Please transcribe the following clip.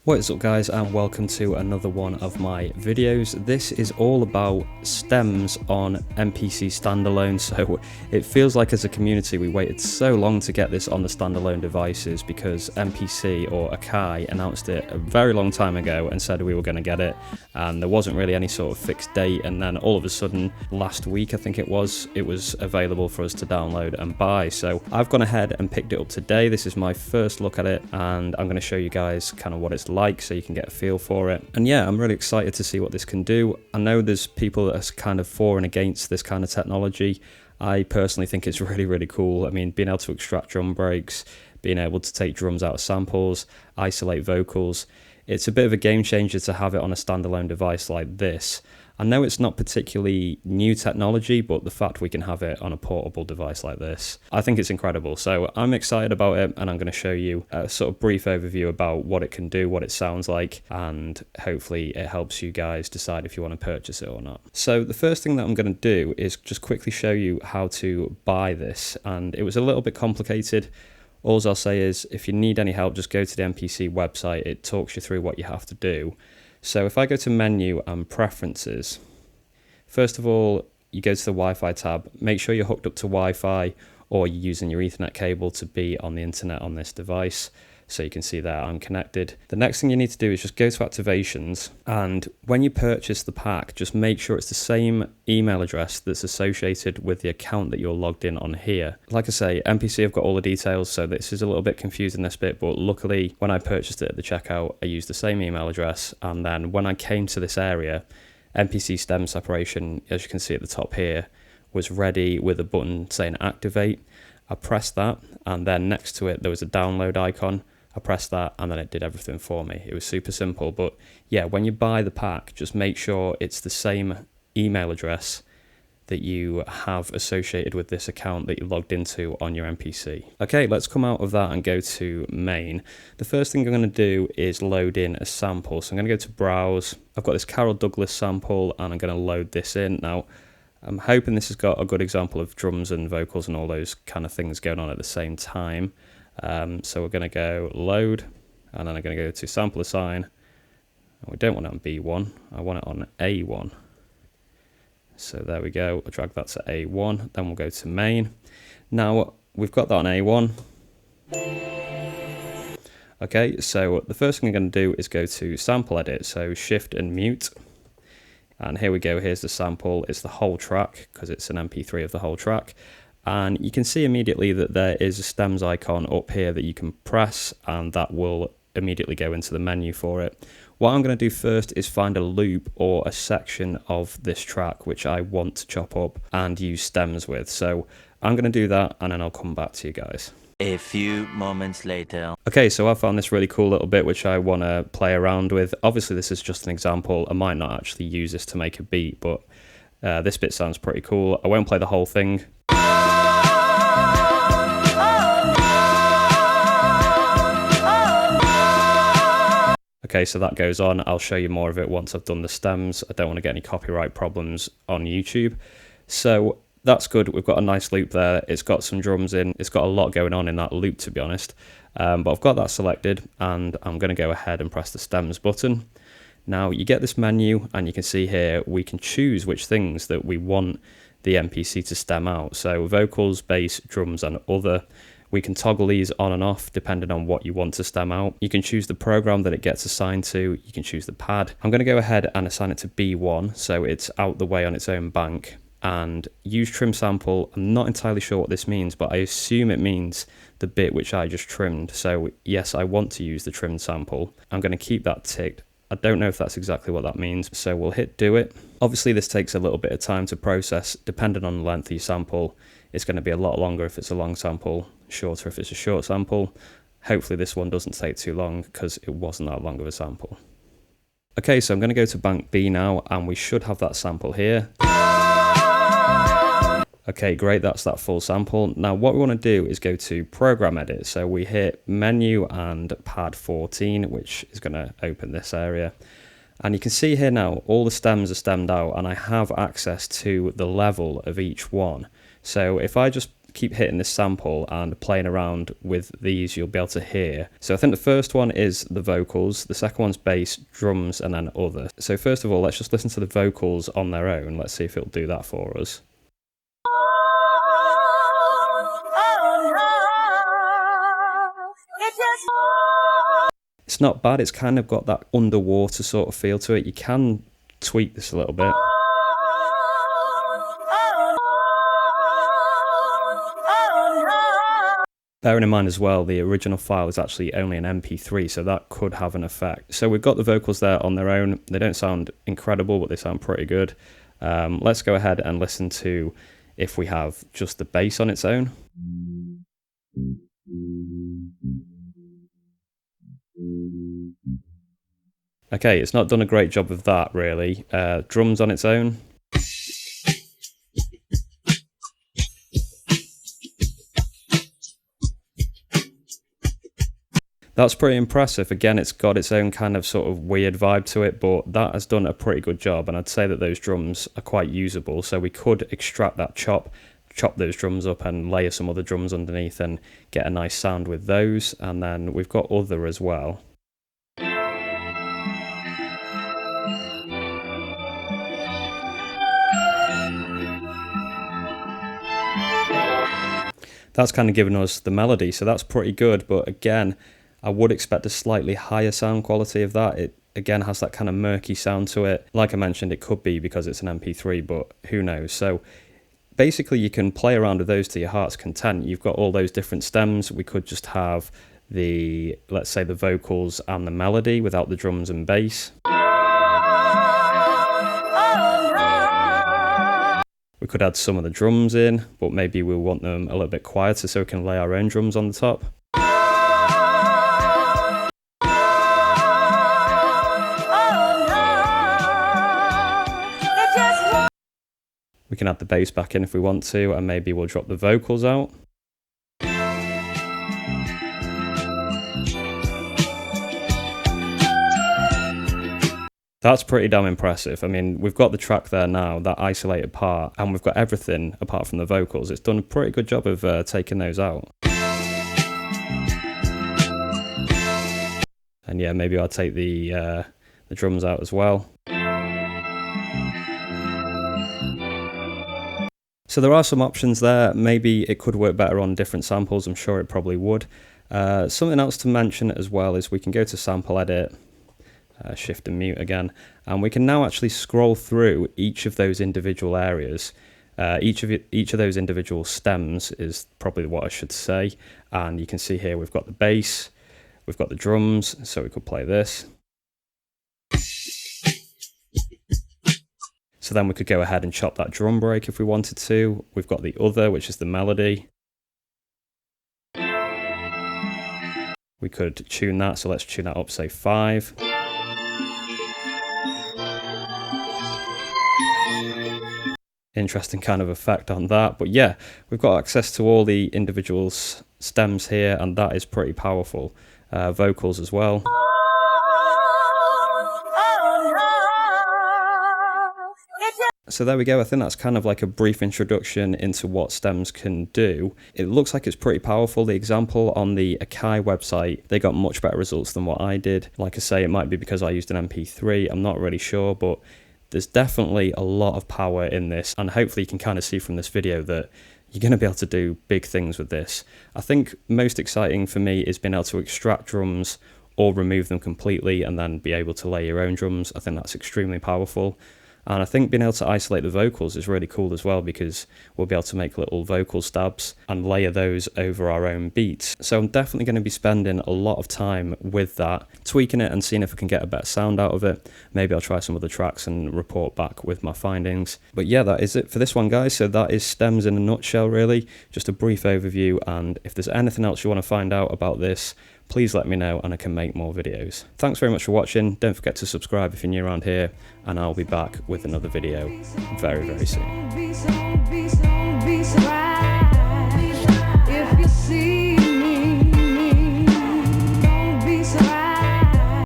What is up guys, and welcome to another one of my videos. This is all about stems on MPC Standalone. So it feels like as a community we waited so long to get this on the standalone devices because MPC or Akai announced it a very long time ago and said we were going to get it, and there wasn't really any sort of fixed date, and then all of a sudden last week I think it was available for us to download and buy. So I've gone ahead and picked it up today. This is my first look at it and I'm going to show you guys kind of what it's like so you can get a feel for it. And yeah, I'm really excited to see what this can do. I know there's people that are kind of for and against this kind of technology. I personally think it's really cool. I mean, being able to extract drum breaks, being able to take drums out of samples, isolate vocals, it's a bit of a game changer to have it on a standalone device like this. I know it's not particularly new technology, but the fact we can have it on a portable device like this, I think it's incredible. So I'm excited about it, and I'm going to show you a sort of brief overview about what it can do, what it sounds like, and hopefully it helps you guys decide if you want to purchase it or not. So the first thing that I'm going to do is just quickly show you how to buy this, and it was a little bit complicated. All I'll say is if you need any help, just go to the MPC website. It talks you through what you have to do. So if I go to menu and preferences, first of all, you go to the Wi-Fi tab. Make sure you're hooked up to Wi-Fi or you're using your Ethernet cable to be on the internet on this device. So you can see there I'm connected. The next thing you need to do is just go to activations, and when you purchase the pack, just make sure it's the same email address that's associated with the account that you're logged in on here. Like I say, MPC have got all the details, so this is a little bit confusing this bit, but luckily when I purchased it at the checkout, I used the same email address, and then when I came to this area, MPC stem separation, as you can see at the top here, was ready with a button saying activate. I pressed that, and then next to it there was a download icon. I pressed that and then it did everything for me. It was super simple, but yeah, when you buy the pack, just make sure it's the same email address that you have associated with this account that you logged into on your MPC. Okay, let's come out of that and go to main. The first thing I'm going to do is load in a sample. So I'm going to go to browse. I've got this Carol Douglas sample and I'm going to load this in. Now, I'm hoping this has got a good example of drums and vocals and all those kind of things going on at the same time. So we're going to go load, and then I'm going to go to sample assign. And we don't want it on B1, I want it on A1. So there we go, I'll drag that to A1, then we'll go to main. Now we've got that on A1. Okay, so the first thing I'm going to do is go to sample edit, so shift and mute. And here we go, here's the sample, it's the whole track, because it's an MP3 of the whole track. And you can see immediately that there is a stems icon up here that you can press, and that will immediately go into the menu for it. What I'm going to do first is find a loop or a section of this track which I want to chop up and use stems with. So I'm going to do that, and then I'll come back to you guys. A few moments later. Okay, so I found this really cool little bit which I want to play around with. Obviously this is just an example. I might not actually use this to make a beat, but this bit sounds pretty cool. I won't play the whole thing. Okay, so that goes on. I'll show you more of it once I've done the stems. I don't want to get any copyright problems on YouTube. So that's good. We've got a nice loop there. It's got some drums in. It's got a lot going on in that loop, to be honest. But I've got that selected, and I'm going to go ahead and press the stems button. Now you get this menu, and you can see here we can choose which things that we want the MPC to stem out. So vocals, bass, drums, and other. We can toggle these on and off depending on what you want to stem out. You can choose the program that it gets assigned to. You can choose the pad. I'm going to go ahead and assign it to B1, so it's out the way on its own bank. And use trim sample. I'm not entirely sure what this means, but I assume it means the bit which I just trimmed. So yes, I want to use the trimmed sample. I'm going to keep that ticked. I don't know if that's exactly what that means, so we'll hit do it. Obviously this takes a little bit of time to process depending on the length of your sample. It's going to be a lot longer if it's a long sample, shorter if it's a short sample. Hopefully this one doesn't take too long because it wasn't that long of a sample. Okay, so I'm going to go to bank B now, and we should have that sample here. Okay, great, that's that full sample. Now what we want to do is go to program edit. So we hit menu and pad 14, which is going to open this area. And you can see here now, all the stems are stemmed out, and I have access to the level of each one. So if I just keep hitting this sample and playing around with these, you'll be able to hear. So I think the first one is the vocals, the second one's bass, drums, and then other. So first of all, let's just listen to the vocals on their own. Let's see if it'll do that for us. It's not bad, it's kind of got that underwater sort of feel to it. You can tweak this a little bit. Bearing in mind as well, the original file is actually only an MP3, so that could have an effect. So we've got the vocals there on their own. They don't sound incredible, but they sound pretty good. Let's go ahead and listen to if we have just the bass on its own. Okay, it's not done a great job of that really. Drums on its own. That's pretty impressive. Again, it's got its own kind of sort of weird vibe to it, but that has done a pretty good job, and I'd say that those drums are quite usable, so we could extract that chop those drums up and layer some other drums underneath and get a nice sound with those. And then we've got other as well. That's kind of given us the melody, so that's pretty good, but again, I would expect a slightly higher sound quality of that. It again has that kind of murky sound to it. Like I mentioned, it could be because it's an MP3, but who knows. So basically you can play around with those to your heart's content. You've got all those different stems. We could just have the, let's say, the vocals and the melody without the drums and bass. We could add some of the drums in, but maybe we'll want them a little bit quieter so we can lay our own drums on the top. We can add the bass back in if we want to, and maybe we'll drop the vocals out. That's pretty damn impressive. I mean, we've got the track there now, that isolated part, and we've got everything apart from the vocals. It's done a pretty good job of taking those out. And yeah, maybe I'll take the drums out as well. So there are some options there. Maybe it could work better on different samples. I'm sure it probably would. Something else to mention as well is we can go to sample edit, shift and mute again, and we can now actually scroll through each of those individual areas. Each of those individual stems is probably what I should say. And you can see here we've got the bass, we've got the drums, so we could play this. So then we could go ahead and chop that drum break if we wanted to. We've got the other, which is the melody. We could tune that, so let's tune that up, say 5. Interesting kind of effect on that, but yeah, we've got access to all the individual stems here, and that is pretty powerful. Vocals as well. So there we go. I think that's kind of like a brief introduction into what stems can do. It looks like it's pretty powerful. The example on the Akai website, they got much better results than what I did. Like I say, it might be because I used an MP3. I'm not really sure, but there's definitely a lot of power in this. And hopefully you can kind of see from this video that you're going to be able to do big things with this. I think most exciting for me is being able to extract drums or remove them completely and then be able to lay your own drums. I think that's extremely powerful. And I think being able to isolate the vocals is really cool as well, because we'll be able to make little vocal stabs and layer those over our own beats. So I'm definitely going to be spending a lot of time with that, tweaking it and seeing if I can get a better sound out of it. Maybe I'll try some other tracks and report back with my findings. But yeah, that is it for this one, guys. So that is stems in a nutshell, really. Just a brief overview, and if there's anything else you want to find out about this, please let me know and I can make more videos. Thanks very much for watching. Don't forget to subscribe if you're new around here, and I'll be back with another video very, very soon.